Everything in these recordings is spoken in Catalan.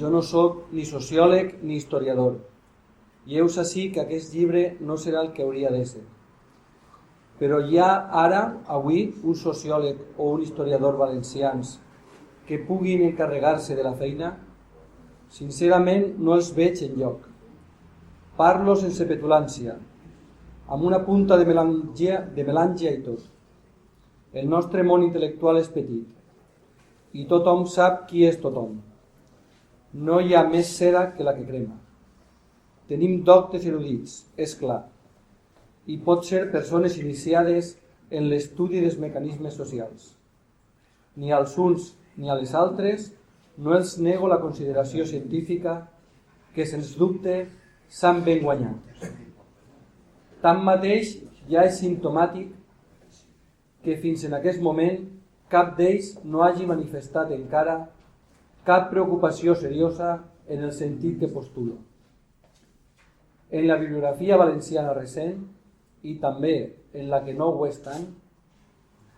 Jo no sóc ni sociòleg ni historiador, i heus ací que aquest llibre no serà el que hauria de ser. Però hi ha ara, avui, un sociòleg o un historiador valencians que puguin encarregar-se de la feina? Sincerament no els veig enlloc. Parlo sense petulància, amb una punta de melàngia i tot. El nostre món intel·lectual és petit, i tothom sap qui és tothom. No hi ha més cera que la que crema. Tenim doctes erudits, és clar, i pot ser persones iniciades en l'estudi dels mecanismes socials. Ni als uns ni a les altres no els nego la consideració científica que, sens dubte, s'han ben guanyat. Tanmateix, ja és simptomàtic que fins en aquest moment cap d'ells no hagi manifestat encara cap preocupació seriosa en el sentit que postulo. En la bibliografia valenciana recent, i també en la que no ho és tant,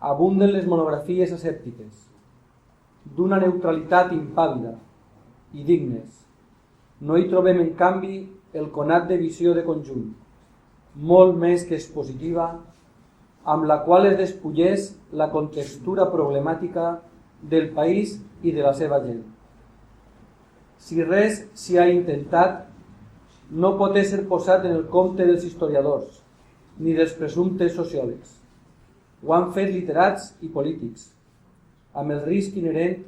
abunden les monografies asèptiques, d'una neutralitat impàvida i dignes. No hi trobem, en canvi, el conat de visió de conjunt, molt més que expositiva, amb la qual es despullés la contextura problemàtica del país i de la seva gent. Si res s'hi ha intentat, no pot ésser posat en el compte dels historiadors, ni dels presumptes sociòlegs. Ho han fet literats i polítics, amb el risc inherent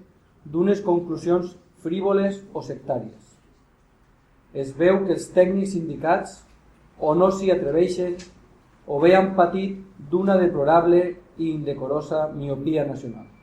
d'unes conclusions frívoles o sectàries. Es veu que els tècnics sindicats o no s'hi atreveixen o bé han patit d'una deplorable i indecorosa miopia nacional.